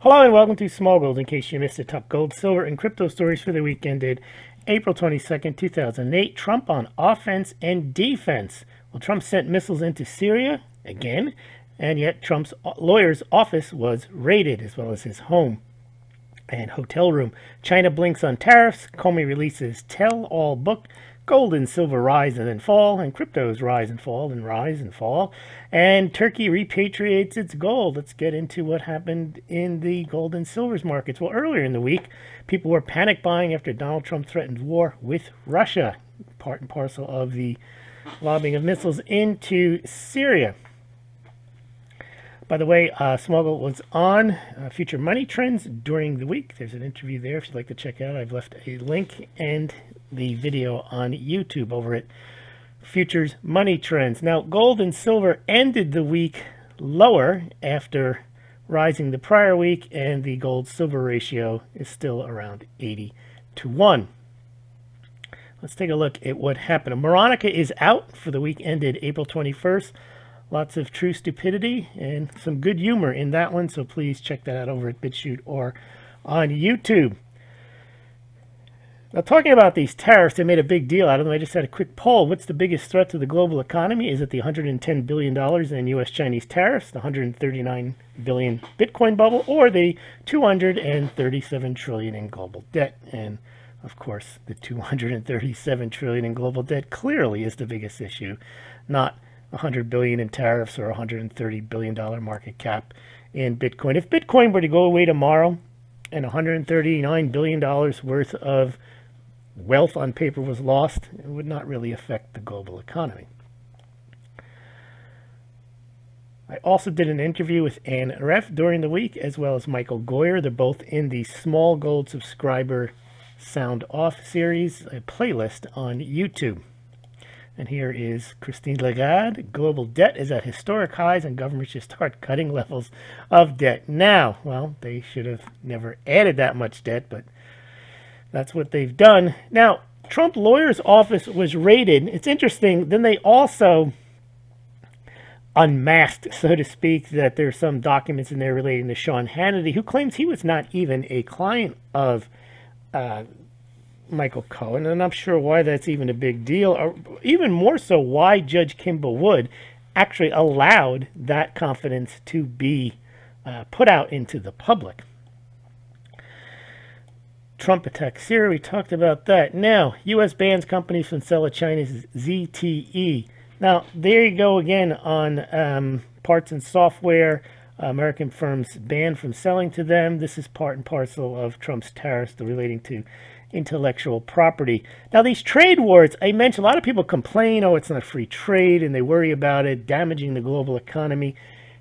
Hello and welcome to Smaulgld. In case you missed the top gold, silver, and crypto stories for the week ended April 22nd, 2008. Trump on offense and defense. Well, Trump sent missiles into Syria again, and yet Trump's lawyer's office was raided, as well as his home and hotel room. China blinks on tariffs. Comey releases tell-all book. Gold and silver rise and then fall, and cryptos rise and fall and rise and fall. And Turkey repatriates its gold. Let's get into what happened in the gold and silvers markets. Well, earlier in the week, people were panic buying after Donald Trump threatened war with Russia, part and parcel of the lobbing of missiles into Syria. By the way, Smaulgld was on Future Money Trends during the week. There's an interview there if you'd like to check out. I've left a link and the video on YouTube over at Futures Money Trends. Now, gold and silver ended the week lower after rising the prior week, and the gold-silver ratio is still around 80-1. Let's take a look at what happened. Veronica is out for the week ended April 21st. Lots of true stupidity and some good humor in that one, so please check that out over at BitChute or on YouTube. Now, talking about these tariffs, they made a big deal out of them. I just had a quick poll. What's the biggest threat to the global economy? Is it the $110 billion in U.S.-Chinese tariffs, the $139 billion Bitcoin bubble, or the $237 trillion in global debt? And, of course, the $237 trillion in global debt clearly is the biggest issue, not $100 billion in tariffs or $130 billion market cap in Bitcoin. If Bitcoin were to go away tomorrow and $139 billion worth of wealth on paper was lost, it would not really affect the global economy. I also did an interview with Ann Ref during the week, as well as Michael Goyer. They're both in the Smaulgld subscriber Sound Off series, a playlist on YouTube. And here is Christine Lagarde. Global debt is at historic highs and governments should start cutting levels of debt now. Well, they should have never added that much debt, but that's what they've done. Now, Trump lawyer's office was raided. It's interesting. Then they also unmasked, so to speak, that there's some documents in there relating to Sean Hannity, who claims he was not even a client of Michael Cohen, and I'm sure why that's even a big deal, or even more so why Judge Kimball Wood actually allowed that confidence to be put out into the public. Trump attacks Syria, we talked about that. Now, U.S. bans companies from selling China's ZTE. Now, there you go again on parts and software. American firms banned from selling to them. This is part and parcel of Trump's tariffs relating to intellectual property. Now, these trade wars, I mentioned, a lot of people complain, oh, it's not free trade, and they worry about it damaging the global economy.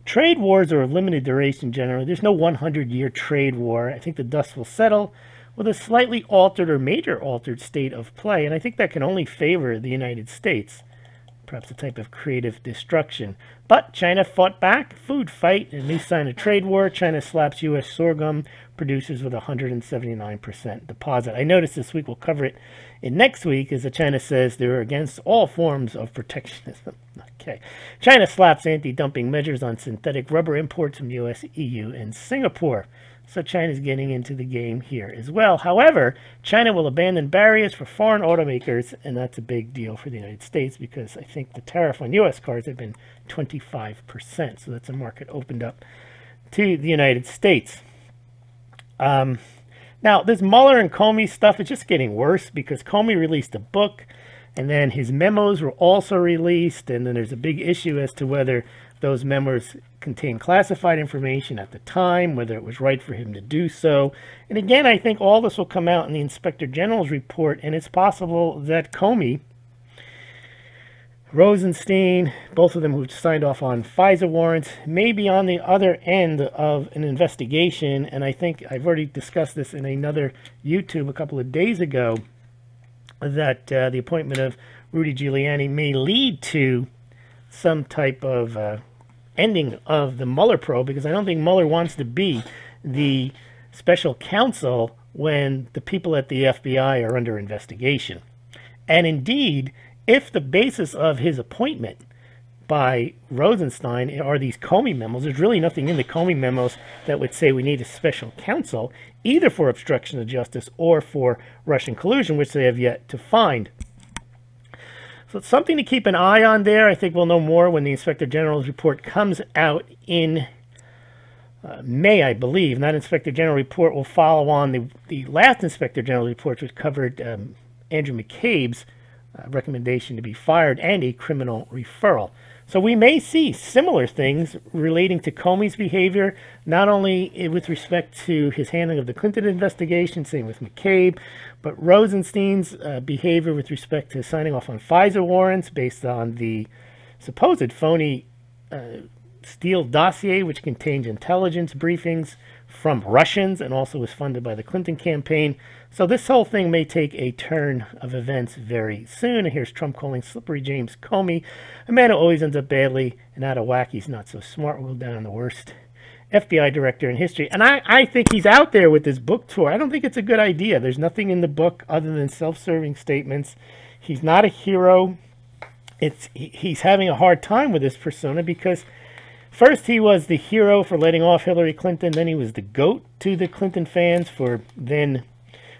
Trade wars are of limited duration generally. There's no 100-year trade war. I think the dust will settle with a slightly altered or major altered state of play, and I think that can only favor the United States. Perhaps a type of creative destruction. But China fought back, food fight, a new sign of trade war. China slaps U.S. sorghum producers with a 179% deposit. I noticed this week, we'll cover it in next week, as China says they're against all forms of protectionism. Okay. China slaps anti-dumping measures on synthetic rubber imports from U.S., EU, and Singapore. So China's getting into the game here as well. However, China will abandon barriers for foreign automakers, and that's a big deal for the United States because I think the tariff on U.S. cars have been 25%. So that's a market opened up to the United States. Now, this Mueller and Comey stuff is just getting worse because Comey released a book, and then his memos were also released, and then there's a big issue as to whether those memos contain classified information at the time, whether it was right for him to do so. And again, I think all this will come out in the Inspector General's report, and it's possible that Comey, Rosenstein, both of them who signed off on FISA warrants, may be on the other end of an investigation. And I think I've already discussed this in another YouTube a couple of days ago, that the appointment of Rudy Giuliani may lead to some type of ending of the Mueller probe, because I don't think Mueller wants to be the special counsel when the people at the FBI are under investigation. And indeed, if the basis of his appointment by Rosenstein are these Comey memos. There's really nothing in the Comey memos that would say we need a special counsel, either for obstruction of justice or for Russian collusion, which they have yet to find. So it's something to keep an eye on there. I think we'll know more when the Inspector General's report comes out in May, I believe. And that Inspector General report will follow on the last Inspector General report, which covered Andrew McCabe's recommendation to be fired and a criminal referral. So we may see similar things relating to Comey's behavior, not only with respect to his handling of the Clinton investigation, same with McCabe, but Rosenstein's behavior with respect to signing off on FISA warrants based on the supposed phony Steele dossier, which contains intelligence briefings from Russians and also was funded by the Clinton campaign. So this whole thing may take a turn of events very soon. And here's Trump calling slippery James Comey a man who always ends up badly and out of whack. He's not so smart. We'll go down the worst FBI director in history. And I think he's out there with this book tour. I don't think it's a good idea. There's nothing in the book other than self-serving statements. He's not a hero. He's having a hard time with this persona because first he was the hero for letting off Hillary Clinton. Then he was the goat to the Clinton fans for then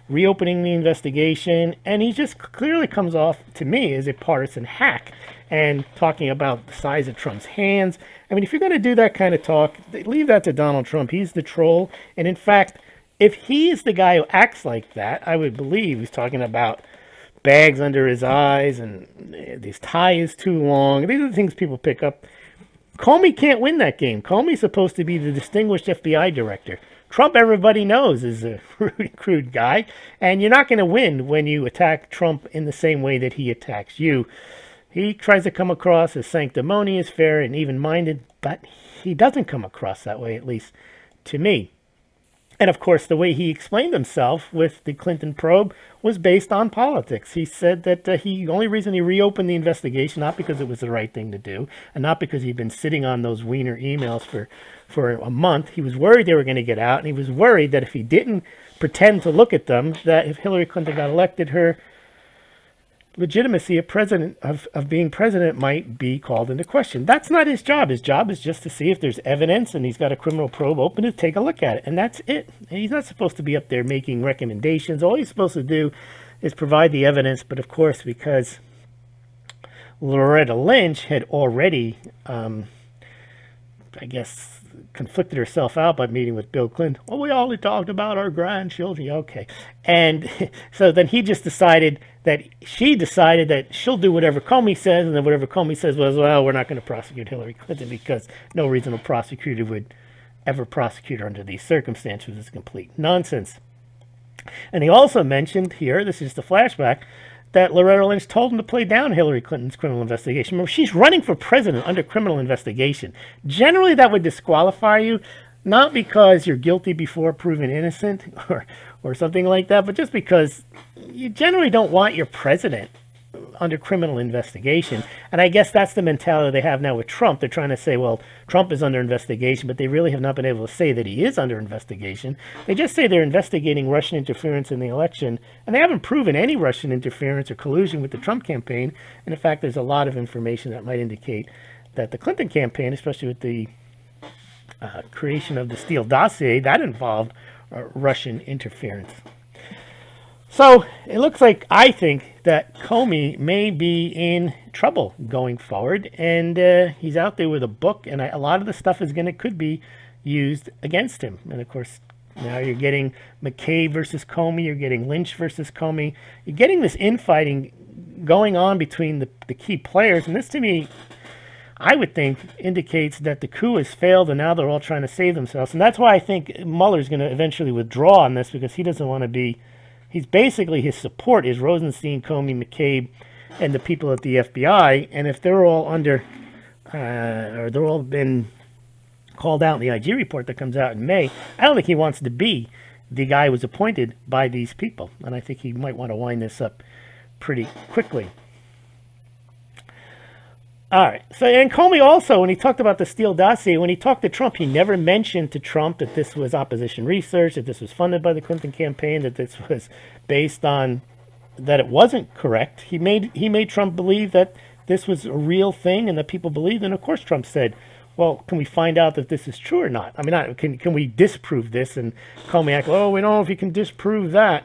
reopening the investigation. And he just clearly comes off, to me, as a partisan hack and talking about the size of Trump's hands. I mean, if you're going to do that kind of talk, leave that to Donald Trump. He's the troll. And in fact, if he is the guy who acts like that, I would believe he's talking about bags under his eyes and his tie is too long. These are the things people pick up. Comey can't win that game. Comey's supposed to be the distinguished FBI director. Trump, everybody knows, is a crude guy, and you're not going to win when you attack Trump in the same way that he attacks you. He tries to come across as sanctimonious, fair, and even-minded, but he doesn't come across that way, at least to me. And, of course, the way he explained himself with the Clinton probe was based on politics. He said that the only reason he reopened the investigation, not because it was the right thing to do, and not because he'd been sitting on those Wiener emails for a month. He was worried they were going to get out, and he was worried that if he didn't pretend to look at them, that if Hillary Clinton got elected, her legitimacy of being president might be called into question. That's not his job. His job is just to see if there's evidence, and he's got a criminal probe open to take a look at it, and that's it. And he's not supposed to be up there making recommendations. All he's supposed to do is provide the evidence, but of course, because Loretta Lynch had already, I guess, conflicted herself out by meeting with Bill Clinton. Well, we only talked about our grandchildren. Okay. And so then she decided that she'll do whatever Comey says, and then whatever Comey says was, well, we're not going to prosecute Hillary Clinton because no reasonable prosecutor would ever prosecute her under these circumstances. It's complete nonsense. And he also mentioned here, this is the flashback, that Loretta Lynch told him to play down Hillary Clinton's criminal investigation. Remember, she's running for president under criminal investigation. Generally, that would disqualify you, not because you're guilty before proven innocent or something like that, but just because you generally don't want your president under criminal investigation. And I guess that's the mentality they have now with Trump. They're trying to say, well, Trump is under investigation, but they really have not been able to say that he is under investigation. They just say they're investigating Russian interference in the election, and they haven't proven any Russian interference or collusion with the Trump campaign. And in fact, there's a lot of information that might indicate that the Clinton campaign, especially with the creation of the Steele dossier, that involved Russian interference. So it looks like, I think, that Comey may be in trouble going forward, and he's out there with a book, and a lot of the stuff could be used against him. And of course, now you're getting McCabe versus Comey, you're getting Lynch versus Comey, you're getting this infighting going on between the key players, and this to me, I would think, indicates that the coup has failed, and now they're all trying to save themselves. And that's why I think Mueller's going to eventually withdraw on this, because he doesn't want to be. He's basically, his support is Rosenstein, Comey, McCabe, and the people at the FBI. And if they're all under, or they're all been called out in the IG report that comes out in May, I don't think he wants to be the guy who was appointed by these people. And I think he might want to wind this up pretty quickly. All right. So, and Comey also, when he talked about the Steele dossier, when he talked to Trump, he never mentioned to Trump that this was opposition research, that this was funded by the Clinton campaign, that this was based on, that it wasn't correct. He made Trump believe that this was a real thing and that people believed. And of course, Trump said, well, can we find out that this is true or not? I mean, can we disprove this? And Comey acted, oh, we don't know if you can disprove that.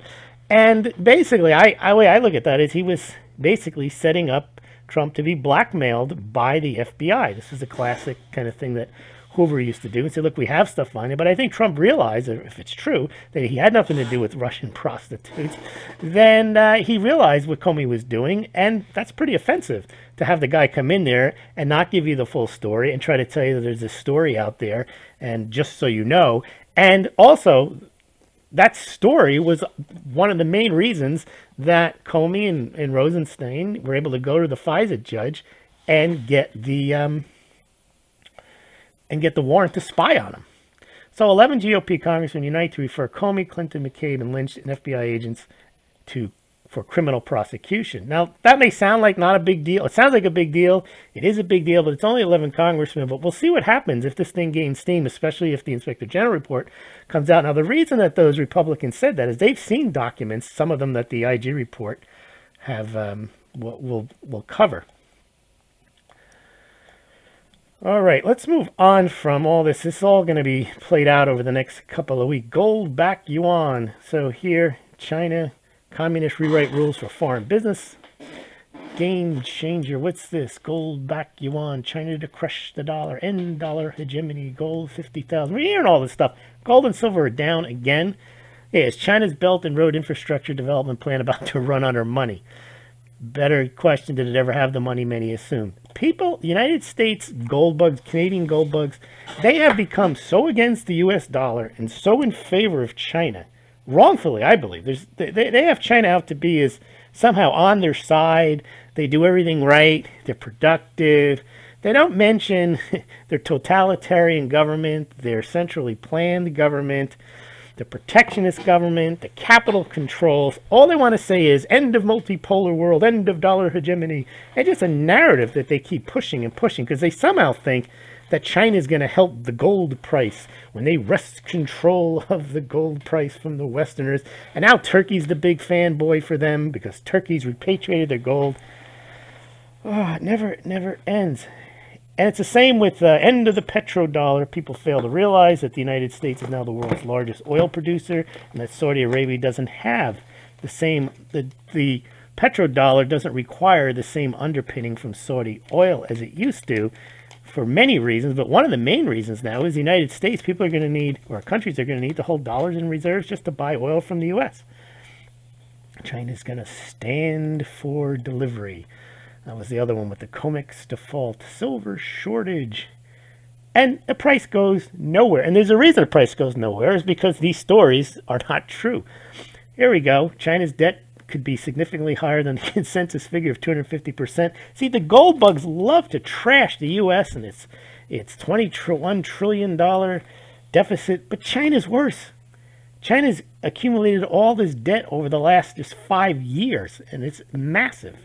And basically, the way I look at that is he was basically setting up Trump to be blackmailed by the FBI. This is a classic kind of thing that Hoover used to do and say, look, we have stuff on it. But I think Trump realized, if it's true, that he had nothing to do with Russian prostitutes. Then he realized what Comey was doing, and that's pretty offensive to have the guy come in there and not give you the full story and try to tell you that there's a story out there, and just so you know. And also, that story was one of the main reasons that Comey and Rosenstein were able to go to the FISA judge and get the warrant to spy on him. So 11 GOP congressmen unite to refer Comey, Clinton, McCabe, and Lynch and FBI agents for criminal prosecution. Now, that may sound like not a big deal. It sounds like a big deal. It is a big deal, but it's only 11 congressmen. But we'll see what happens if this thing gains steam, especially if the Inspector General report comes out. Now, the reason that those Republicans said that is they've seen documents, some of them that the IG report have will cover. All right, let's move on from all this. This is all going to be played out over the next couple of weeks. Gold-backed yuan. So here, China, communist rewrite rules for foreign business. Game changer. What's this? Gold-backed yuan. China to crush the dollar. End dollar hegemony. Gold 50,000. We're hearing all this stuff. Gold and silver are down again. Yeah, is China's Belt and Road Infrastructure Development Plan about to run out of money? Better question, did it ever have the money many assume? People, United States gold bugs, Canadian gold bugs, they have become so against the U.S. dollar and so in favor of China. Wrongfully, I believe. They have China out to be as somehow on their side. They do everything right. They're productive. They don't mention their totalitarian government, their centrally planned government, the protectionist government, the capital controls. All they want to say is end of multipolar world, end of dollar hegemony. And just a narrative that they keep pushing and pushing because they somehow think that China is going to help the gold price when they wrest control of the gold price from the Westerners. And now Turkey's the big fanboy for them because Turkey's repatriated their gold. Oh, it never ends. And it's the same with the end of the petrodollar. People fail to realize that the United States is now the world's largest oil producer and that Saudi Arabia doesn't have the same, the petrodollar doesn't require the same underpinning from Saudi oil as it used to for many reasons. But one of the main reasons now is the United States, people are going to need, or countries are going to need to hold dollars in reserves just to buy oil from the U.S. China's going to stand for delivery. That was the other one with the COMEX default, silver shortage. And the price goes nowhere. And there's a reason the price goes nowhere is because these stories are not true. Here we go. China's debt could be significantly higher than the consensus figure of 250%. See, the gold bugs love to trash the U.S. and its $21 trillion deficit. But China's worse. China's accumulated all this debt over the last just 5 years. And it's massive.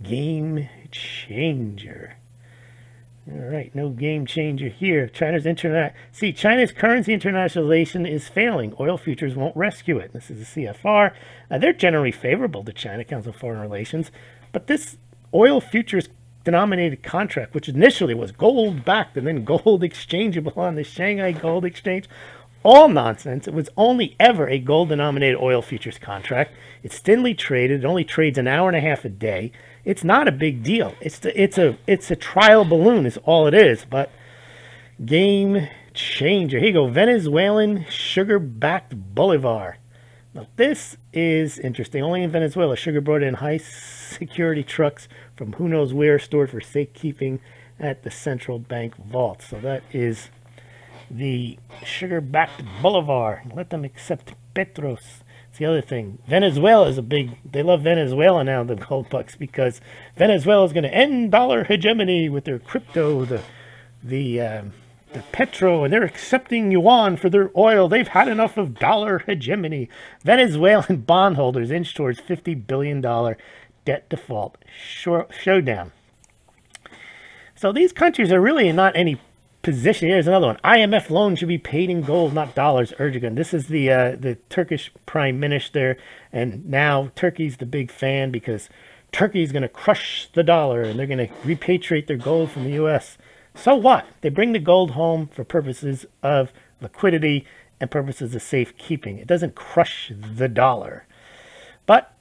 Game changer. All right, no game changer here. China's currency internationalization is failing. Oil futures won't rescue it. This is the CFR. They're generally favorable to China, Council of Foreign Relations, but this oil futures denominated contract, which initially was gold backed and then gold exchangeable on the Shanghai Gold Exchange, all nonsense. It was only ever a gold denominated oil futures contract. It's thinly traded. It only trades an hour and a half a day. It's not a big deal. It's a trial balloon is all it is. But game changer. Here you go. Venezuelan sugar-backed bolivar. Now this is interesting. Only in Venezuela, sugar brought in high security trucks from who knows where, stored for safekeeping at the central bank vault. So that is the sugar-backed bolivar. Let them accept Petros. The other thing, Venezuela is they love Venezuela now, the gold bucks, because Venezuela is going to end dollar hegemony with their crypto, the petro, and they're accepting yuan for their oil. They've had enough of dollar hegemony. Venezuelan bondholders inch towards $50 billion debt default showdown. So these countries are really not any position. Here's another one. IMF loan should be paid in gold, not dollars. Erdogan. This is the Turkish prime minister, and now Turkey's the big fan because Turkey is going to crush the dollar and they're going to repatriate their gold from the U.S. So what? They bring the gold home for purposes of liquidity and purposes of safekeeping. It doesn't crush the dollar. But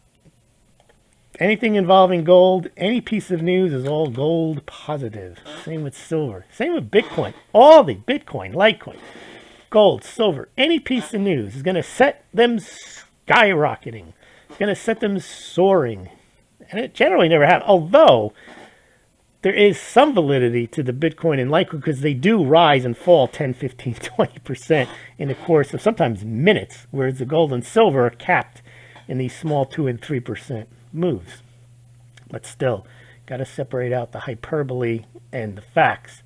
anything involving gold, any piece of news is all gold positive. Same with silver. Same with Bitcoin. All the Bitcoin, Litecoin, gold, silver, any piece of news is going to set them skyrocketing. It's going to set them soaring. And it generally never happens. Although there is some validity to the Bitcoin and Litecoin because they do rise and fall 10, 15, 20% in the course of sometimes minutes, whereas the gold and silver are capped in these small 2 and 3% moves. But still, got to separate out the hyperbole and the facts.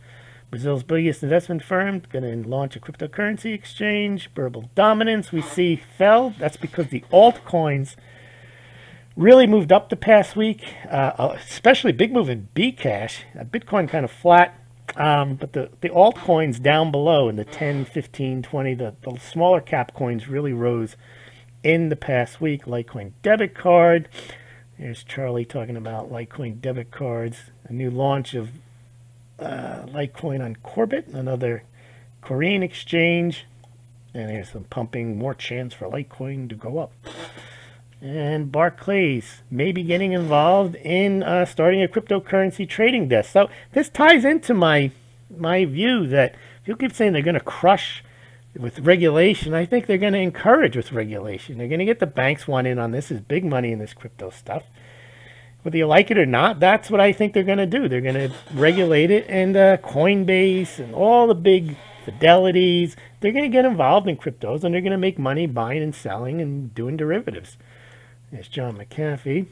Brazil's biggest investment firm going to launch a cryptocurrency exchange. Verbal dominance we see fell. That's because the altcoins really moved up the past week, especially big move in Bcash. Bitcoin kind of flat, but the altcoins down below in the 10, 15, 20, the smaller cap coins really rose in the past week. Litecoin debit card. There's Charlie talking about Litecoin debit cards. A new launch of Litecoin on Corbit, another Korean exchange. And there's some pumping, more chance for Litecoin to go up. And Barclays may be getting involved in starting a cryptocurrency trading desk. So this ties into my view that people keep saying they're going to crush with regulation. I think they're going to encourage with regulation. They're going to get the banks one in on this. There's big money in this crypto stuff. Whether you like it or not, that's what I think they're going to do. They're going to regulate it, and Coinbase and all the big Fidelities, they're going to get involved in cryptos, and they're going to make money buying and selling and doing derivatives. There's John McAfee.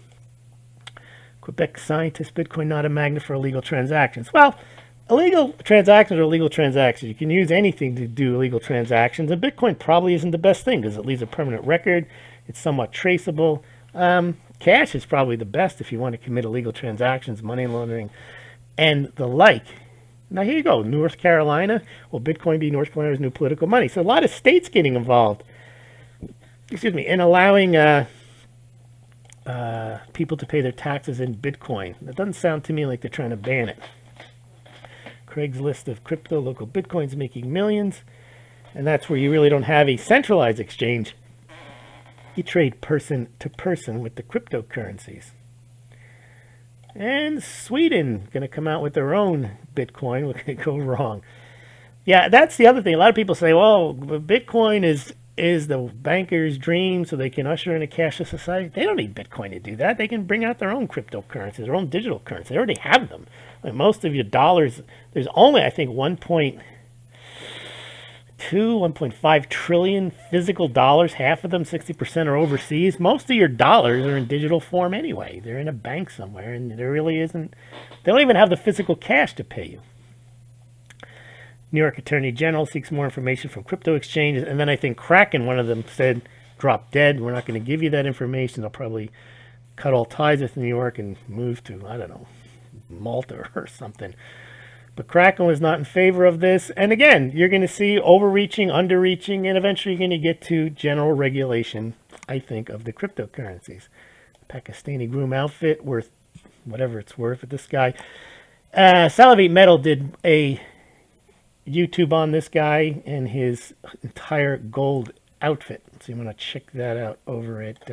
Quebec scientist, Bitcoin not a magnet for illegal transactions. Well, illegal transactions are illegal transactions. You can use anything to do illegal transactions, and Bitcoin probably isn't the best thing because it leaves a permanent record. It's somewhat traceable. Cash is probably the best if you want to commit illegal transactions, money laundering, and the like. Now here you go, North Carolina. Will Bitcoin be North Carolina's new political money? So a lot of states getting involved, excuse me, in allowing people to pay their taxes in Bitcoin. That doesn't sound to me like they're trying to ban it. Craig's list of crypto, local Bitcoins making millions. And that's where you really don't have a centralized exchange. You trade person to person with the cryptocurrencies. And Sweden going to come out with their own Bitcoin. What could go wrong? Yeah, that's the other thing. A lot of people say, well, Bitcoin is the banker's dream so they can usher in a cashless society. They don't need Bitcoin to do that. They can bring out their own cryptocurrencies, their own digital currency. They already have them. Like most of your dollars, there's only, I think, 1.5 trillion physical dollars. Half of them, 60%, are overseas. Most of your dollars are in digital form anyway. They're in a bank somewhere, and there really isn't, they don't even have the physical cash to pay you. New York Attorney General seeks more information from crypto exchanges. And then I think Kraken, one of them, said, drop dead. We're not going to give you that information. They'll probably cut all ties with New York and move to, I don't know, Malta or something. But Kraken was not in favor of this. And again, you're going to see overreaching, underreaching, and eventually you're going to get to general regulation, I think, of the cryptocurrencies. Pakistani groom outfit worth whatever it's worth with this guy. Salivate Metal did a YouTube on this guy and his entire gold outfit. So you want to check that out over at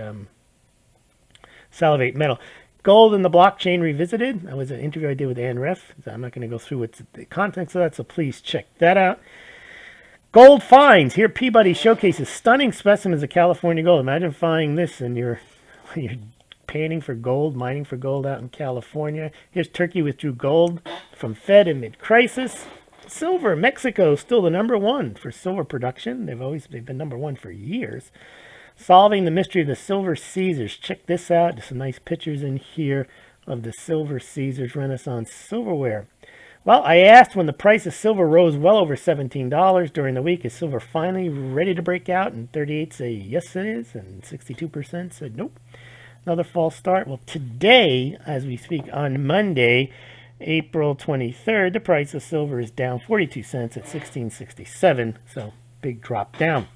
Salivate Metal. Gold in the blockchain revisited. That was an interview I did with Ann Ref. I'm not going to go through what's the contents of that, so please check that out. Gold finds. Here Peabody showcases stunning specimens of California gold. Imagine finding this and you're panning for gold, mining for gold out in California. Here's Turkey withdrew gold from Fed amid crisis. Silver, Mexico, still the #1 for silver production. They've been #1 for years. Solving the mystery of the Silver Caesars. Check this out. There's some nice pictures in here of the Silver Caesars Renaissance silverware. Well, I asked when the price of silver rose well over $17 during the week, is silver finally ready to break out? And 38 say yes it is, and 62% said nope. Another false start. Well, today, as we speak on Monday, April 23rd, the price of silver is down 42 cents at $16.67, so big drop down.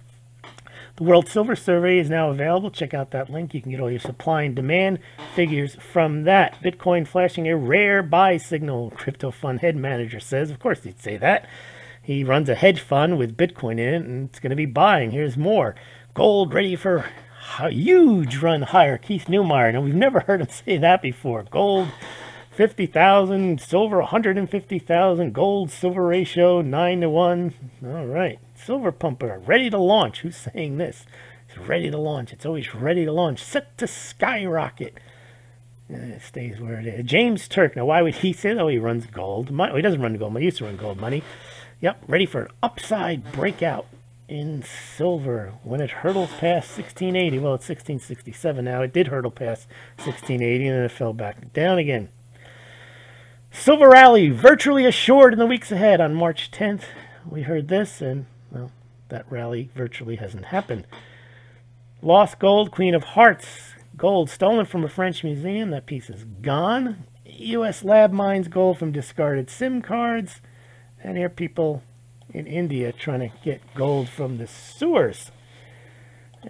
The World Silver Survey is now available. Check out that link. You can get all your supply and demand figures from that. Bitcoin flashing a rare buy signal, crypto fund head manager says. Of course he'd say that. He runs a hedge fund with Bitcoin in it, and it's going to be buying. Here's more. Gold ready for a huge run higher. Keith Neumeyer. Now, we've never heard him say that before. Gold, 50,000. Silver, 150,000. Gold, silver ratio, 9 to 1. All right. Silver pumper, ready to launch. Who's saying this? It's ready to launch. It's always ready to launch. Set to skyrocket. It stays where it is. James Turk. Now, why would he say that? Oh, he runs gold. Oh, he doesn't run gold money. He used to run gold money. Yep, ready for an upside breakout in silver when it hurdles past 1680. Well, it's 1667 now. It did hurdle past 1680, and then it fell back down again. Silver rally virtually assured in the weeks ahead. On March 10th, we heard this, and, well, that rally virtually hasn't happened. Lost gold, Queen of Hearts. Gold stolen from a French museum. That piece is gone. U.S. lab mines gold from discarded SIM cards. And here are people in India trying to get gold from the sewers.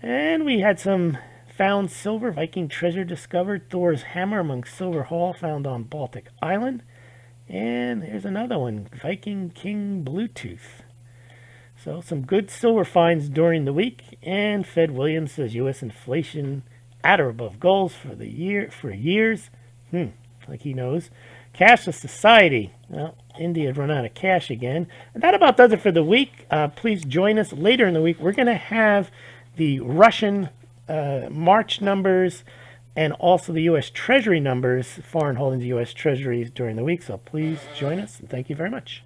And we had some found silver. Viking treasure discovered. Thor's hammer among silver haul found on Baltic Island. And here's another one. Viking King Bluetooth. So some good silver finds during the week. And Fed Williams says U.S. inflation at or above goals for years. Like he knows. Cashless society. Well, India had run out of cash again. And that about does it for the week. Please join us later in the week. We're going to have the Russian March numbers and also the U.S. Treasury numbers, foreign holdings of U.S. Treasuries during the week. So please join us, and thank you very much.